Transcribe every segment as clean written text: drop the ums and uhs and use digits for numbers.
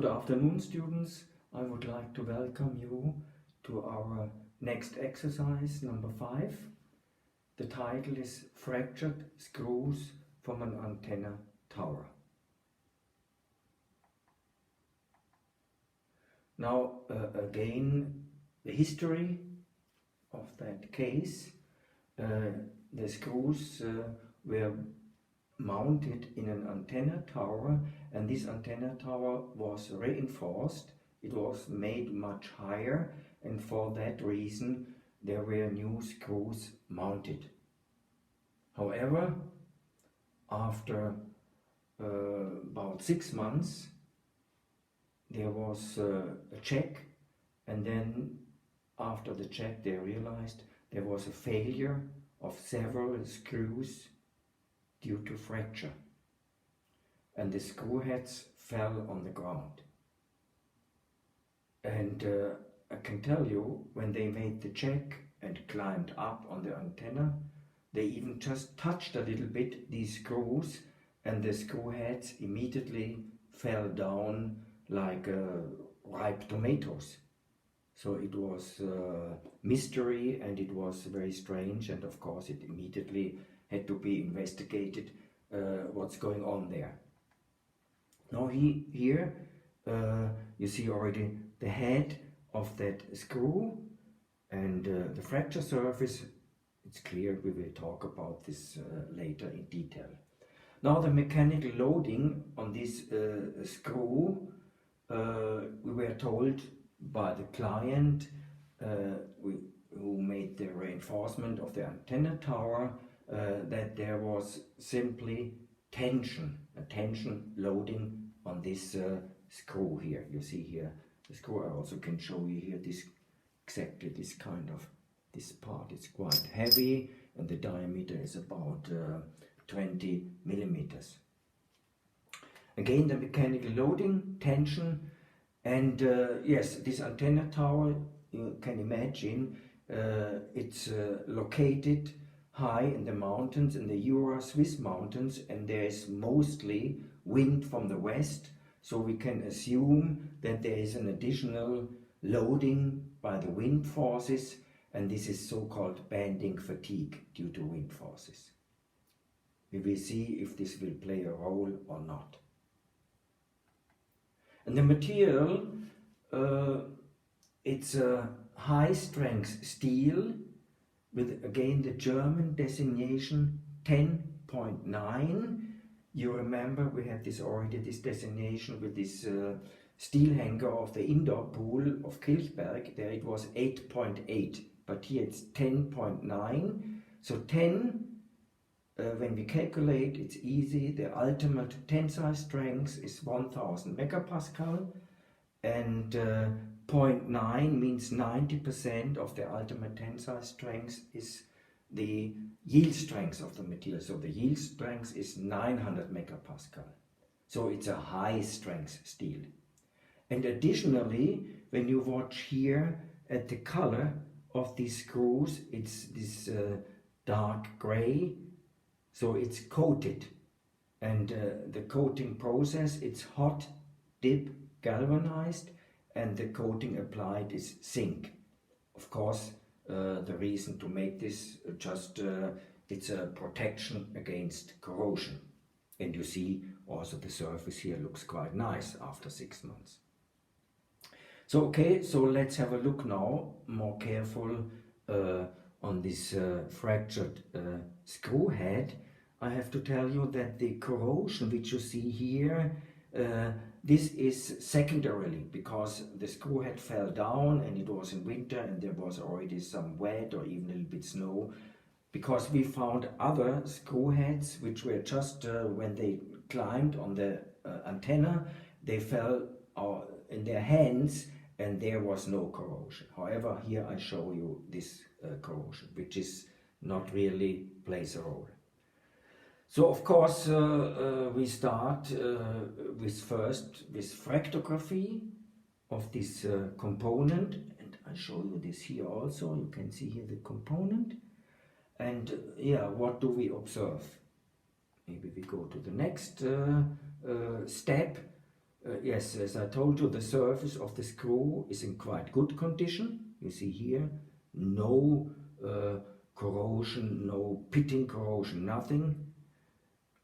Good afternoon, students. I would like to welcome you to our next exercise, number 5. The title is Fractured Screws from an Antenna Tower. Now, again, the history of that case. The screws were mounted in an antenna tower, and this antenna tower was reinforced. It was made much higher, and for that reason there were new screws mounted. However, after about 6 months there was a check, and then after the check they realized there was a failure of several screws due to fracture, and the screw heads fell on the ground. And I can tell you, when they made the check and climbed up on the antenna, they even just touched a little bit these screws, and the screw heads immediately fell down like ripe tomatoes. So it was a mystery, and it was very strange, and of course it immediately had to be investigated what's going on there. Now here you see already the head of that screw and the fracture surface. It's clear, we will talk about this later in detail. Now the mechanical loading on this screw, we were told by the client who made the reinforcement of the antenna tower that there was simply a tension loading on this screw here. You see here the screw. I also can show you here exactly this part. It's quite heavy, and the diameter is about 20 millimeters. Again, the mechanical loading, tension, and yes, this antenna tower, you can imagine, it's located high in the mountains, in the Swiss mountains, and there is mostly wind from the west, so we can assume that there is an additional loading by the wind forces, and this is so-called banding fatigue due to wind forces. We will see if this will play a role or not. And the material, it's a high-strength steel with, again, the German designation 10.9. You remember we had this designation with this steel hanger of the indoor pool of Kilchberg. There it was 8.8, but here it's 10.9. So 10, when we calculate, it's easy. The ultimate tensile strength is 1000 megapascal, and 0.9 means 90% of the ultimate tensile strength is the yield strength of the material. So the yield strength is 900 megapascal. So it's a high strength steel. And additionally, when you watch here at the color of these screws, it's this dark gray. So it's coated, and the coating process, it's hot dip galvanized, and the coating applied is zinc. Of course, the reason to make this it's a protection against corrosion. And you see also the surface here looks quite nice after 6 months. So okay, so let's have a look now more careful on this fractured screw head. I have to tell you that the corrosion which you see here, this is secondarily, because the screw head fell down and it was in winter and there was already some wet or even a little bit snow, because we found other screw heads which were just when they climbed on the antenna, they fell in their hands and there was no corrosion. However, here I show you this corrosion, which is not really plays a role. So of course we start with fractography of this component, and I show you this here also. You can see here the component, and yeah, what do we observe? Maybe we go to the next step. Yes, as I told you, the surface of the screw is in quite good condition. You see here, no corrosion, no pitting corrosion, nothing.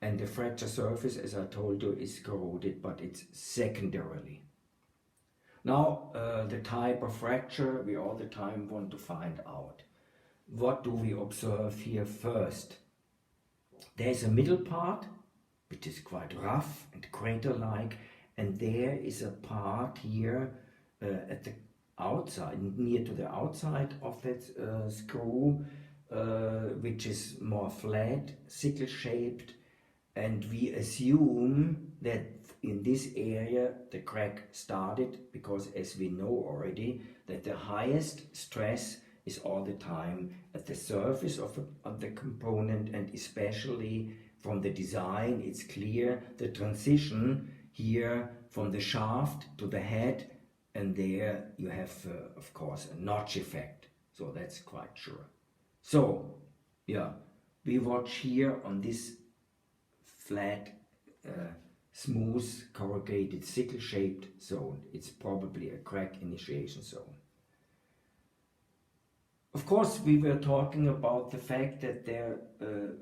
And the fracture surface, as I told you, is corroded, but it's secondarily. Now, the type of fracture we all the time want to find out. What do we observe here first? There's a middle part, which is quite rough and crater-like, and there is a part here at the outside, near to the outside of that screw, which is more flat, sickle-shaped, and we assume that in this area the crack started because, as we know already, that the highest stress is all the time at the surface of the component, and especially from the design it's clear the transition here from the shaft to the head, and there you have of course a notch effect, so that's quite sure. So yeah, we watch here on this flat smooth corrugated sickle-shaped zone. It's probably a crack initiation zone. Of course, we were talking about the fact that there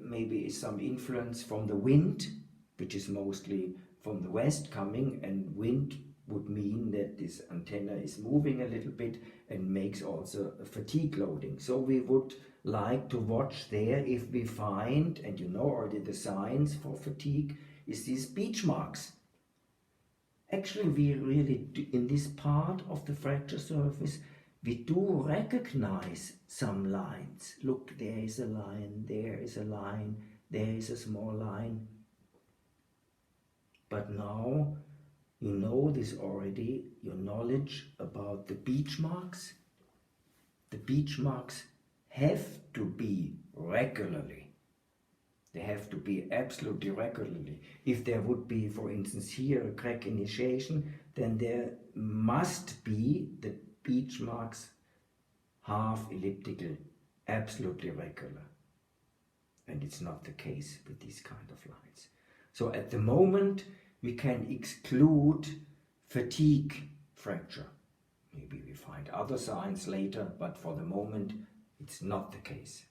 maybe is some influence from the wind, which is mostly from the west coming, and wind would mean that this antenna is moving a little bit and makes also a fatigue loading. So we would like to watch there if we find, and you know already the signs for fatigue, is these beach marks. Actually, we really do, in this part of the fracture surface, we do recognize some lines. Look, there is a line, there is a line, there is a small line. But now you know this already, your knowledge about the beach marks. The beach marks have to be regularly. They have to be absolutely regularly. If there would be, for instance, here a crack initiation, then there must be the beach marks half elliptical, absolutely regular. And it's not the case with these kind of lines. So at the moment we can exclude fatigue fracture. Maybe we find other signs later, but for the moment it's not the case.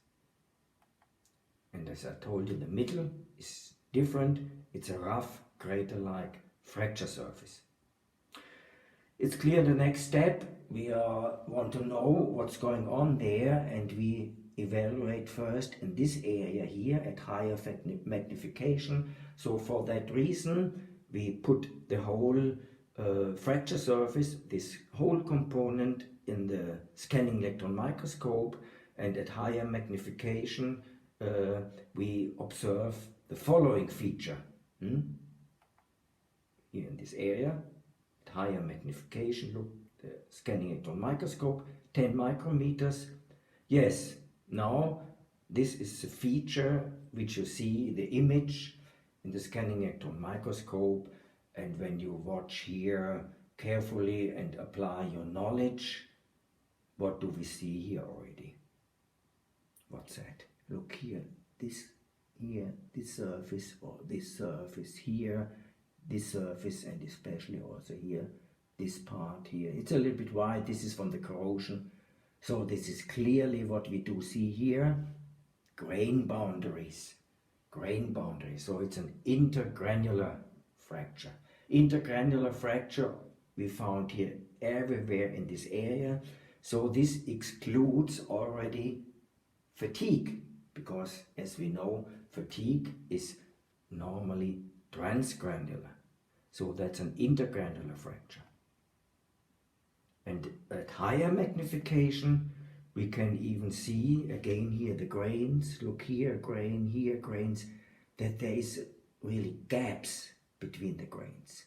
And as I told you, the middle is different. It's a rough, crater-like fracture surface. It's clear the next step, we want to know what's going on there, and we evaluate first in this area here at higher magnification. So for that reason, we put the whole fracture surface, this whole component, in the scanning electron microscope, and at higher magnification we observe the following feature. Here in this area, at higher magnification, look, the scanning electron microscope, 10 micrometers. Yes, now this is a feature which you see the image in the scanning electron microscope, and when you watch here carefully and apply your knowledge, what do we see here already? What's that? Look here, this surface, or this surface here, this surface, and especially also here, this part here. It's a little bit wide, this is from the corrosion. So this is clearly what we do see here, grain boundaries. Grain boundaries, so it's an intergranular fracture. Intergranular fracture we found here everywhere in this area. So this excludes already fatigue, because as we know, fatigue is normally transgranular. So that's an intergranular fracture. And at higher magnification, we can even see, again here, the grains. Look here, grain, here, grains, that there is really gaps between the grains.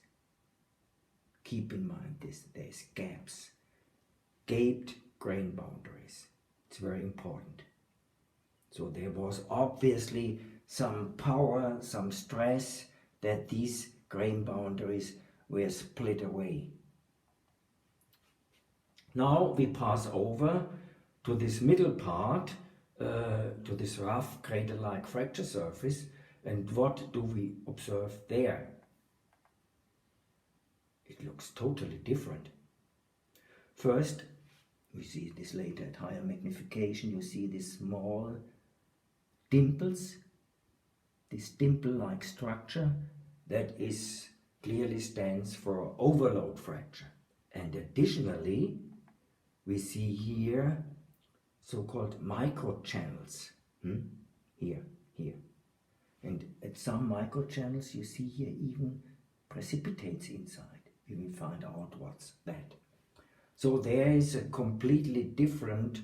Keep in mind this, there's gaps. Gaped grain boundaries. It's very important. So there was obviously some power, some stress, that these grain boundaries were split away. Now we pass over to this middle part, to this rough crater-like fracture surface, and what do we observe there? it looks totally different. First, we see this later at higher magnification, you see these small dimples, this dimple-like structure that is clearly stands for overload fracture. And additionally, we see here so-called microchannels. Here. And at some microchannels you see here even precipitates inside. We will find out what's that. So there is a completely different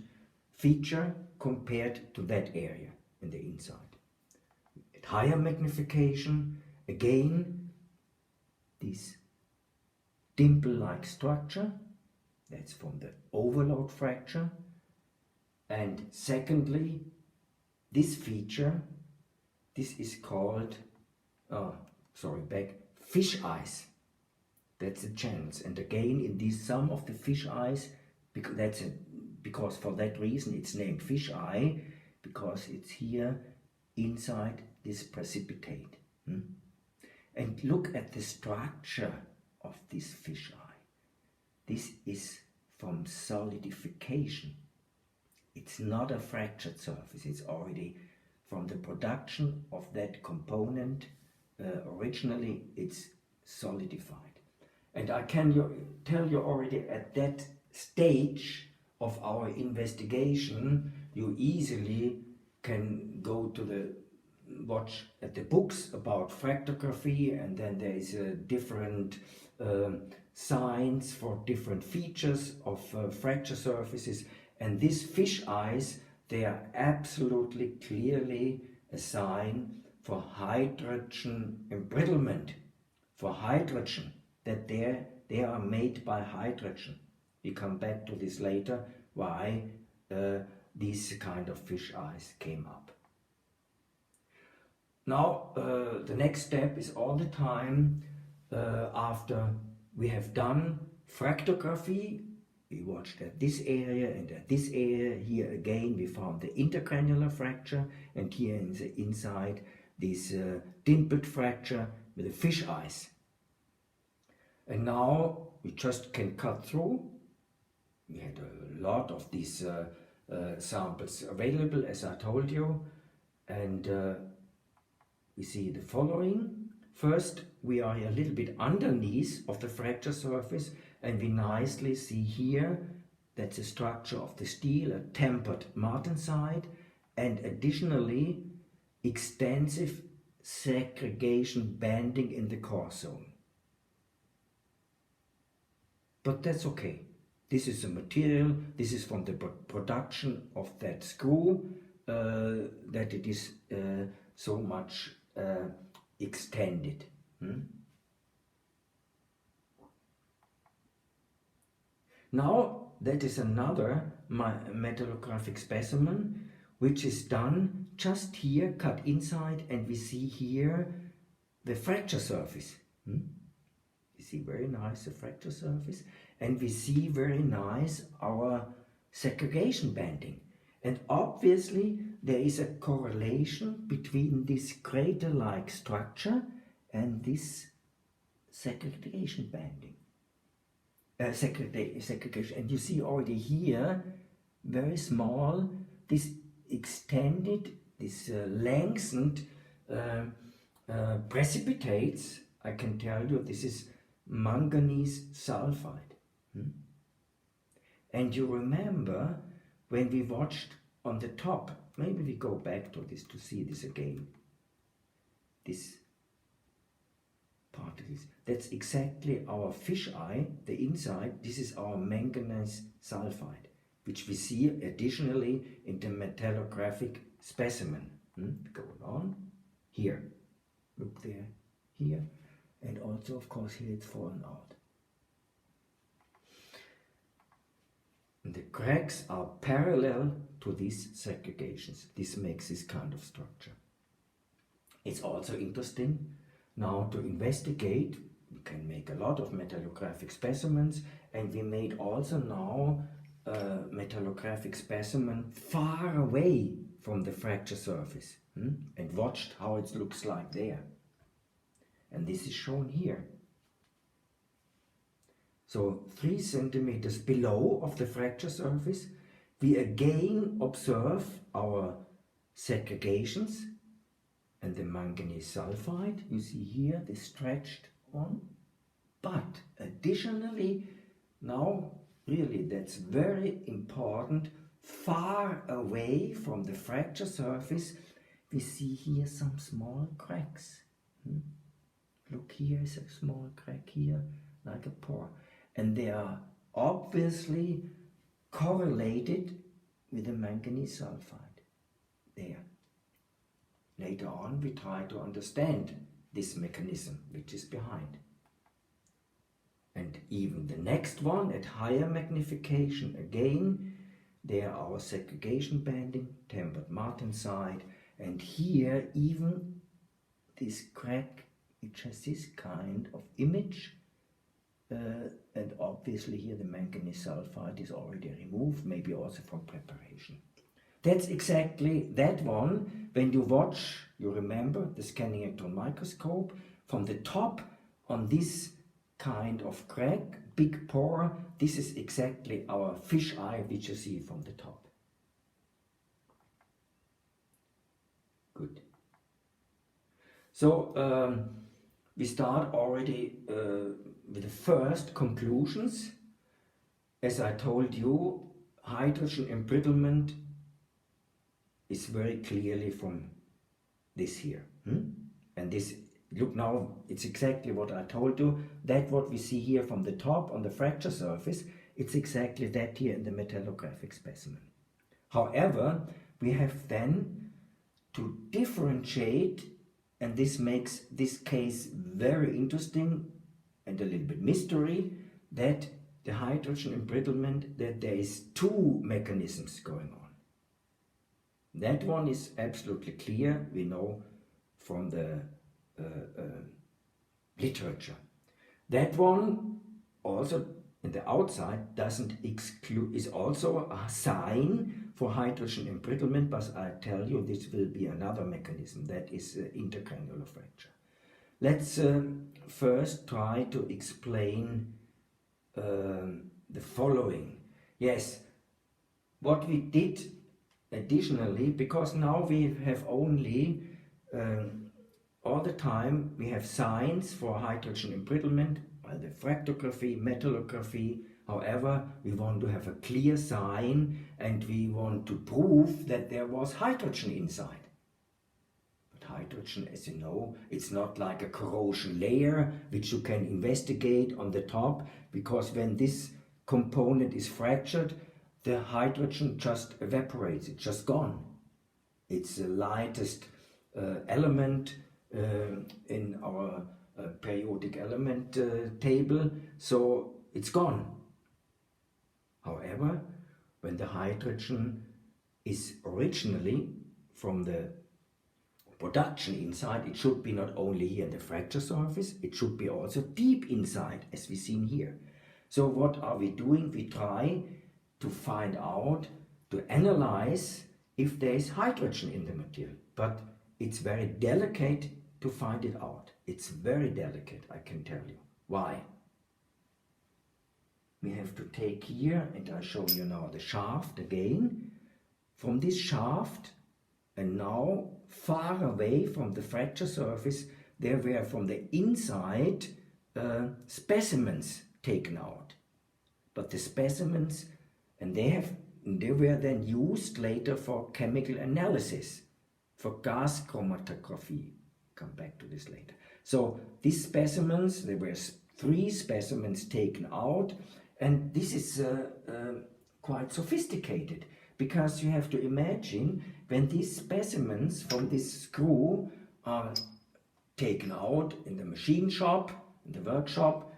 feature compared to that area in the inside. At higher magnification, again, this dimple-like structure, that's from the overload fracture. And secondly, this feature, this is called, fish eyes. That's the channels. And again, in this some of the fish eyes, because for that reason it's named fish eye, because it's here inside this precipitate. And look at the structure of this fish eye. This is from solidification. It's not a fractured surface, it's already from the production of that component. Originally it's solidified. And I can tell you already at that stage of our investigation, you easily can go to watch at the books about fractography, and then there is a different signs for different features of fracture surfaces. And these fish eyes, they are absolutely clearly a sign for hydrogen embrittlement, for hydrogen, that they are made by hydrogen. We come back to this later, why these kind of fish eyes came up. Now, the next step is all the time after we have done fractography. We watched at this area and at this area. Here again we found the intergranular fracture, and here in the inside this dimpled fracture with the fish eyes. And now we just can cut through. We had a lot of these samples available, as I told you, and we see the following. First, we are a little bit underneath of the fracture surface, and we nicely see here that's the structure of the steel, a tempered martensite, and additionally extensive segregation banding in the core zone. But that's okay. This is a material, this is from the production of that screw, that it is so much extended. Now that is another metallographic specimen which is done just here, cut inside, and we see here the fracture surface. We see very nice the fracture surface, and we see very nice our segregation banding. And obviously there is a correlation between this crater-like structure and this segregation banding. Segregation. And you see already here, very small, this extended, this lengthened precipitates. I can tell you this is manganese sulfide. And you remember when we watched on the top, maybe we go back to this to see this again. This part of this, that's exactly our fish eye, the inside. This is our manganese sulfide, which we see additionally in the metallographic specimen. Going on here, look there, here, and also of course here it's fallen out. And the cracks are parallel to these segregations. This makes this kind of structure. It's also interesting now to investigate. We can make a lot of metallographic specimens, and we made also now a metallographic specimen far away from the fracture surface, and watched how it looks like there. And this is shown here. so 3 centimeters below of the fracture surface, we again observe our segregations and the manganese sulfide. You see here the stretched one. But additionally, now really that's very important, far away from the fracture surface, we see here some small cracks. Look, here is a small crack here, like a pore. And they are obviously correlated with the manganese sulfide. There. Later on, we try to understand this mechanism which is behind. And even the next one at higher magnification, again, there our segregation banding, tempered martensite, and here even this crack which has this kind of image, and obviously here the manganese sulfide is already removed, maybe also from preparation. That's exactly that one. When you watch, you remember the scanning electron microscope, from the top on this kind of crack, big pore, this is exactly our fish eye which you see from the top. Good. So we start already with the first conclusions. As I told you, hydrogen embrittlement is very clearly from this here. And this, look now, it's exactly what I told you. That what we see here from the top on the fracture surface, it's exactly that here in the metallographic specimen. However, we have then to differentiate, and this makes this case very interesting and a little bit mystery, that the hydrogen embrittlement, that there is two mechanisms going on. That one is absolutely clear, we know from the literature. That one also in the outside doesn't exclude, is also a sign for hydrogen embrittlement, but I tell you this will be another mechanism, that is intergranular fracture. Let's first try to explain the following. Yes, what we did additionally, because now we have only all the time we have signs for hydrogen embrittlement, the fractography, metallography. However, we want to have a clear sign and we want to prove that there was hydrogen inside. But hydrogen, as you know, it's not like a corrosion layer which you can investigate on the top, because when this component is fractured, the hydrogen just evaporates, it's just gone. It's the lightest element in our periodic element table, so it's gone. However, when the hydrogen is originally from the production inside, it should be not only here in the fracture surface, it should be also deep inside, as we've seen here. So what are we doing? We try to find out, to analyze if there is hydrogen in the material. But it's very delicate to find it out. It's very delicate, I can tell you. Why? We have to take here, and I show you now the shaft again. From this shaft, and now far away from the fracture surface, there were from the inside specimens taken out. But the specimens, and they were then used later for chemical analysis, for gas chromatography. Come back to this later. So these specimens, there were 3 specimens taken out, and this is quite sophisticated, because you have to imagine when these specimens from this screw are taken out in the machine shop, in the workshop,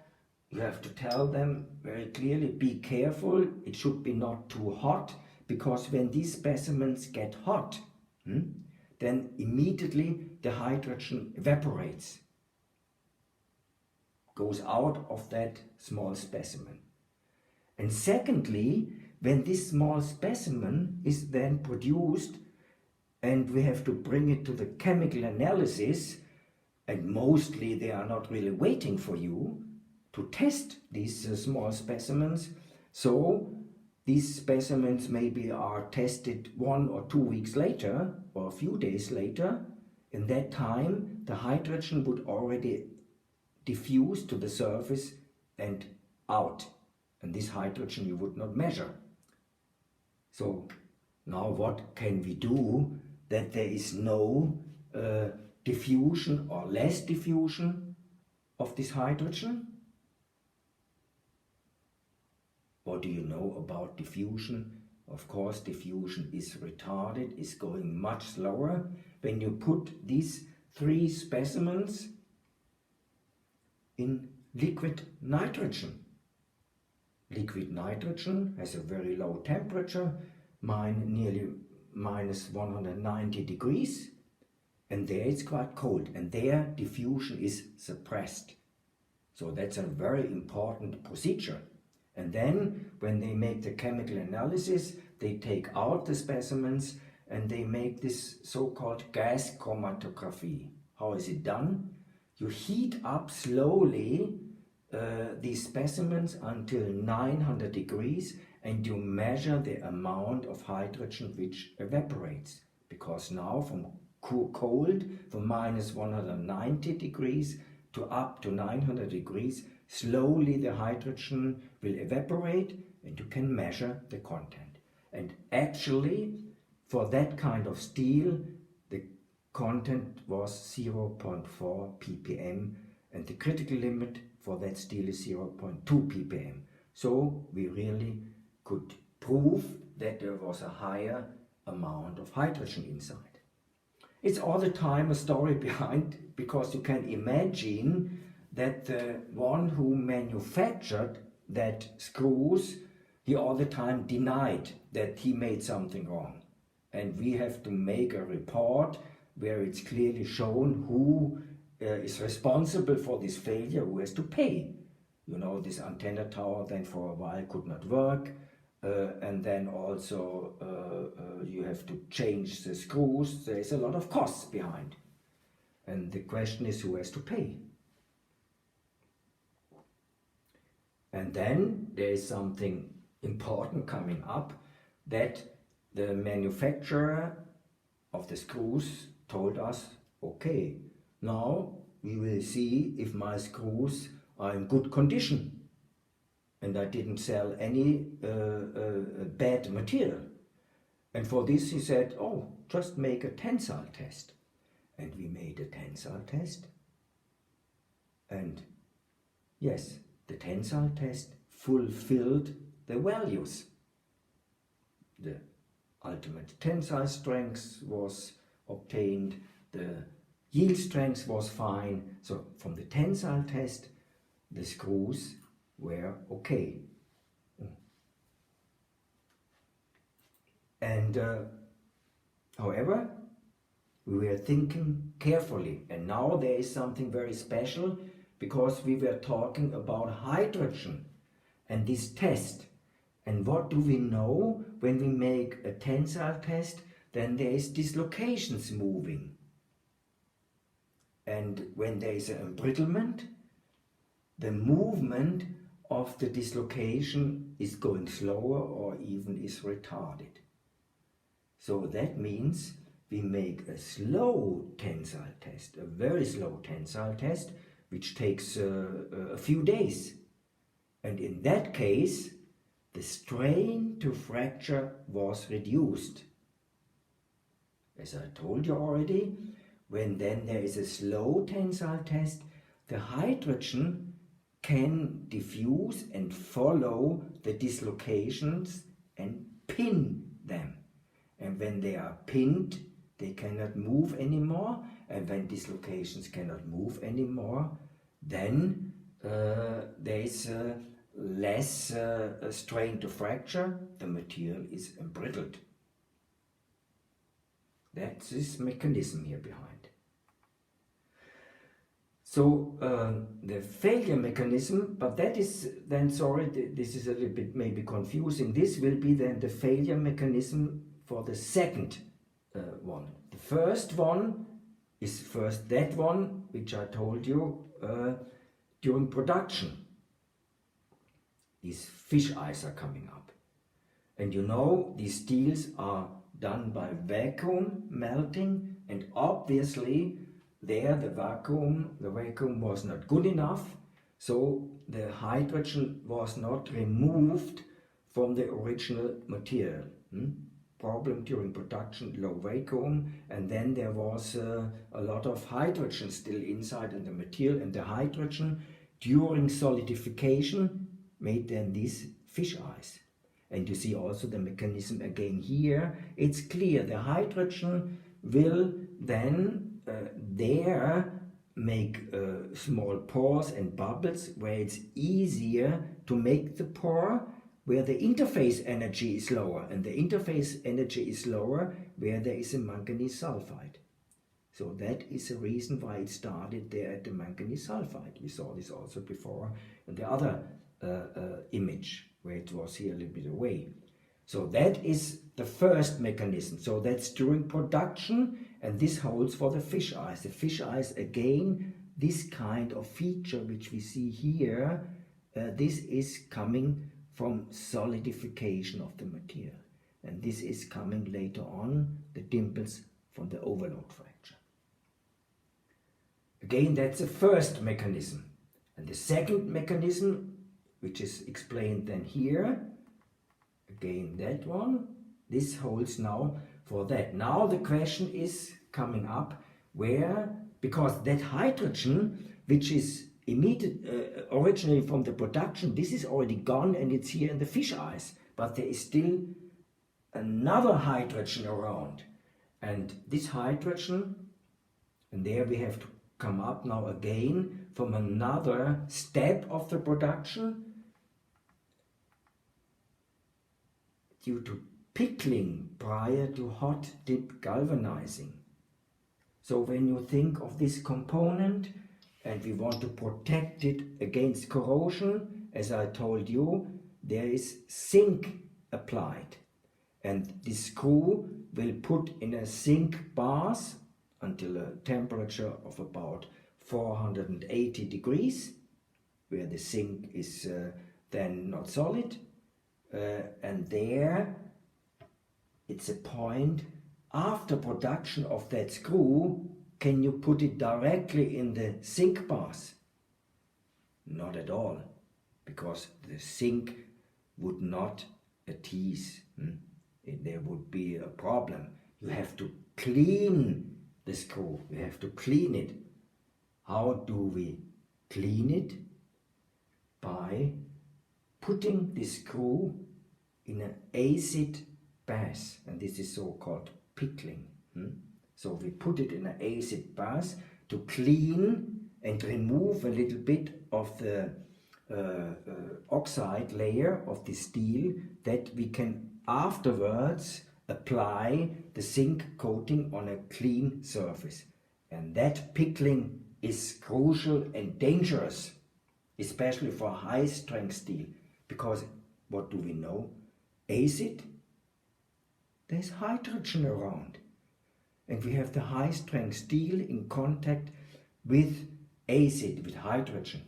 you have to tell them very clearly, be careful, it should be not too hot, because when these specimens get hot, then immediately the hydrogen evaporates, goes out of that small specimen. And secondly, when this small specimen is then produced and we have to bring it to the chemical analysis, and mostly they are not really waiting for you, to test these small specimens. So these specimens maybe are tested 1 or 2 weeks later or a few days later. In that time, the hydrogen would already diffuse to the surface and out. And this hydrogen you would not measure. So now what can we do that there is no diffusion or less diffusion of this hydrogen? What do you know about diffusion? Of course, diffusion is retarded, is going much slower. When you put these 3 specimens in liquid nitrogen. Liquid nitrogen has a very low temperature, nearly minus 190 degrees, and there it's quite cold, and there diffusion is suppressed. So that's a very important procedure. And then when they make the chemical analysis, they take out the specimens and they make this so-called gas chromatography. How is it done? You heat up slowly these specimens until 900 degrees and you measure the amount of hydrogen which evaporates. Because now from cold, from minus 190 degrees to up to 900 degrees, slowly the hydrogen will evaporate and you can measure the content. And actually, for that kind of steel, the content was 0.4 ppm and the critical limit for that steel is 0.2 ppm. So we really could prove that there was a higher amount of hydrogen inside. It's all the time a story behind, because you can imagine that the one who manufactured that screws, he all the time denied that he made something wrong. And we have to make a report where it's clearly shown who is responsible for this failure, who has to pay. You know, this antenna tower then for a while could not work, and then also you have to change the screws. There is a lot of costs behind. And the question is who has to pay. And then there is something important coming up, that the manufacturer of the screws told us, okay, now we will see if my screws are in good condition and I didn't sell any bad material. And for this he said, oh, just make a tensile test. And we made a tensile test. And yes, the tensile test fulfilled the values. The ultimate tensile strength was obtained, the yield strength was fine. So from the tensile test, the screws were okay. And however, we were thinking carefully, and now there is something very special, because we were talking about hydrogen and this test. And what do we know when we make a tensile test? Then there is dislocations moving. And when there is an embrittlement, the movement of the dislocation is going slower or even is retarded. So that means we make a slow tensile test, a very slow tensile test, which takes a few days. And in that case, the strain to fracture was reduced. As I told you already, when then there is a slow tensile test, the hydrogen can diffuse and follow the dislocations and pin them. And when they are pinned, they cannot move anymore. And when dislocations cannot move anymore, then there is less strain to fracture. The material is embrittled. That's this mechanism here behind. So the failure mechanism, but that is then, sorry, this is a little bit maybe confusing. This will be then the failure mechanism for the second one. The first one is first that one, which I told you during production. these fish eyes are coming up. And you know, these steels are done by vacuum melting, and obviously there the vacuum was not good enough, so the hydrogen was not removed from the original material. Problem during production, low vacuum, and then there was a lot of hydrogen still inside in the material, and the hydrogen during solidification made then these fish eyes. And you see also the mechanism again here. It's clear the hydrogen will then there make small pores and bubbles where it's easier to make the pore, where the interface energy is lower, and the interface energy is lower where there is a manganese sulfide. So that is the reason why it started there at the manganese sulfide. We saw this also before in the other image where it was here a little bit away. So that is the first mechanism. So that's during production, and this holds for the fish eyes. The fish eyes, again, this kind of feature which we see here, this is coming from solidification of the material. And this is coming later on, the dimples from the overload fracture. Again, that's the first mechanism. And the second mechanism, which is explained then here, again that one, this holds now for that. Now the question is coming up where, because that hydrogen, which is emitted originally from the production, this is already gone and it's here in the fish eyes, but there is still another hydrogen around, and this hydrogen, and there we have to come up now again from another step of the production due to pickling prior to hot dip galvanizing. So when you think of this component and we want to protect it against corrosion, as I told you, there is zinc applied, and this screw will put in a zinc bath until a temperature of about 480 degrees, where the zinc is then not solid, and there it's a point after production of that screw. Can you put it directly in the zinc bath? Not at all, because the zinc would not adhere. There would be a problem. You have to clean the screw, you have to clean it. How do we clean it? By putting the screw in an acid bath, and this is so-called pickling. So we put it in an acid bath to clean and remove a little bit of the oxide layer of the steel, that we can afterwards apply the zinc coating on a clean surface. And that pickling is crucial and dangerous, especially for high strength steel, because what do we know? Acid, there's hydrogen around, and we have the high strength steel in contact with acid, with hydrogen.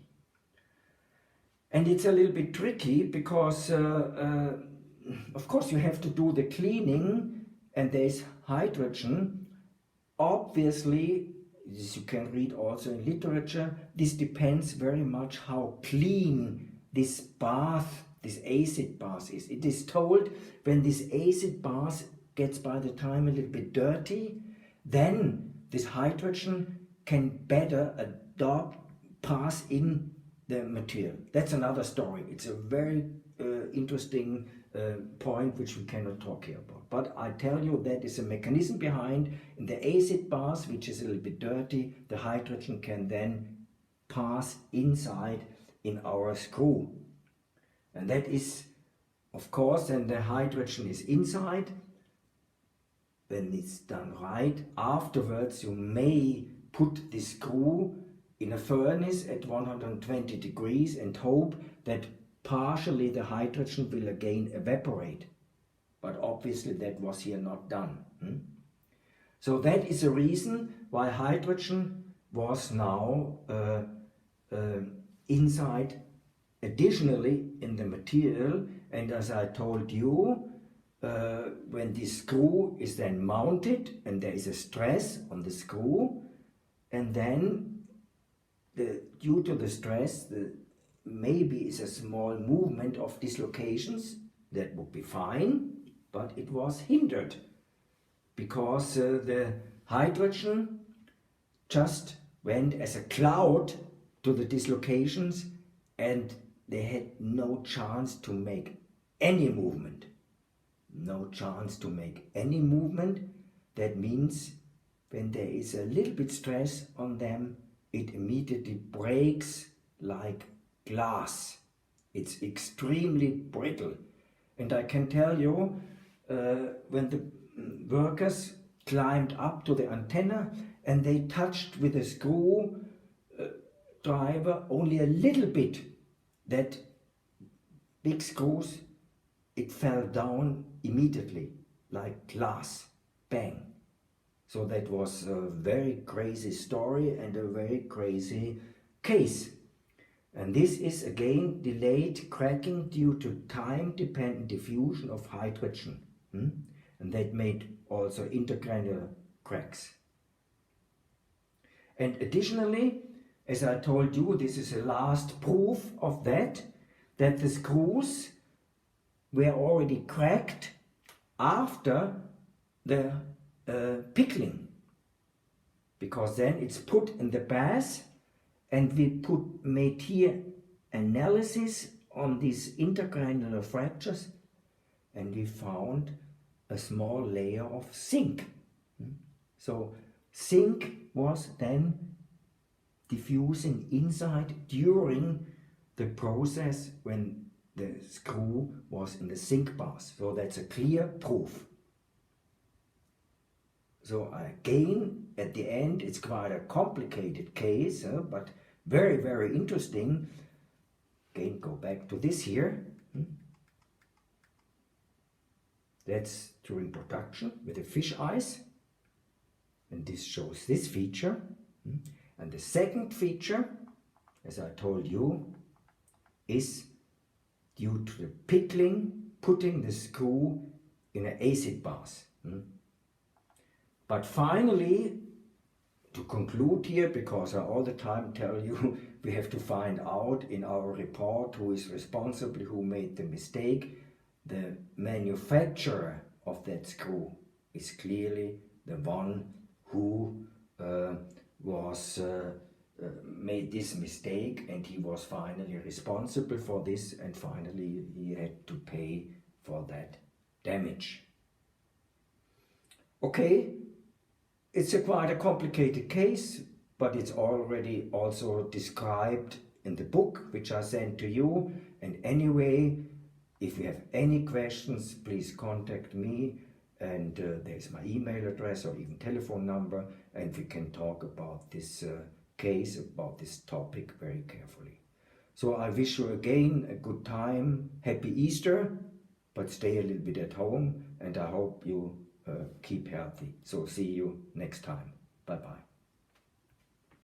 And it's a little bit tricky because of course you have to do the cleaning, and there's hydrogen. Obviously, as you can read also in literature, this depends very much how clean this bath, this acid bath is. It is told when this acid bath gets by the time a little bit dirty, then this hydrogen can better pass in the material. That's another story. It's a very interesting point which we cannot talk here about. But I tell you, that is a mechanism behind. In the acid bath, which is a little bit dirty, the hydrogen can then pass inside in our screw. And that is, of course, and the hydrogen is inside. When it's done right, afterwards you may put the screw in a furnace at 120 degrees and hope that partially the hydrogen will again evaporate. But obviously that was here not done. So that is a reason why hydrogen was now inside additionally in the material, and as I told you, when this screw is then mounted and there is a stress on the screw, and then due to the stress, maybe is a small movement of dislocations, that would be fine, but it was hindered because the hydrogen just went as a cloud to the dislocations, and they had no chance to make any movement. No chance to make any movement. That means when there is a little bit stress on them, it immediately breaks like glass. It's extremely brittle. And I can tell you, when the workers climbed up to the antenna and they touched with a screw driver only a little bit, that big screws, it fell down immediately like glass, bang. So that was a very crazy story and a very crazy case. And this is again delayed cracking due to time-dependent diffusion of hydrogen. And that made also intergranular cracks. And additionally, as I told you, this is the last proof of that the screws were already cracked after the pickling. Because then it's put in the bath, and we made here analysis on these intergranular fractures, and we found a small layer of zinc. So zinc was then diffusing inside during the process when the screw was in the zinc bath. So that's a clear proof. So again, at the end, it's quite a complicated case, but very, very interesting. Again, go back to this here. That's during production with the fish eyes. And this shows this feature. And the second feature, as I told you, is due to the pickling, putting the screw in an acid bath. But finally, to conclude here, because I all the time tell you we have to find out in our report who is responsible, who made the mistake. The manufacturer of that screw is clearly the one who made this mistake, and he was finally responsible for this, and finally he had to pay for that damage. Okay, it's quite a complicated case, but it's already also described in the book which I sent to you. And anyway, if you have any questions, please contact me, and there's my email address or even telephone number, and we can talk about this case, about this topic very carefully. So I wish you again a good time, happy Easter, but stay a little bit at home, and I hope you keep healthy. So see you next time. Bye-bye.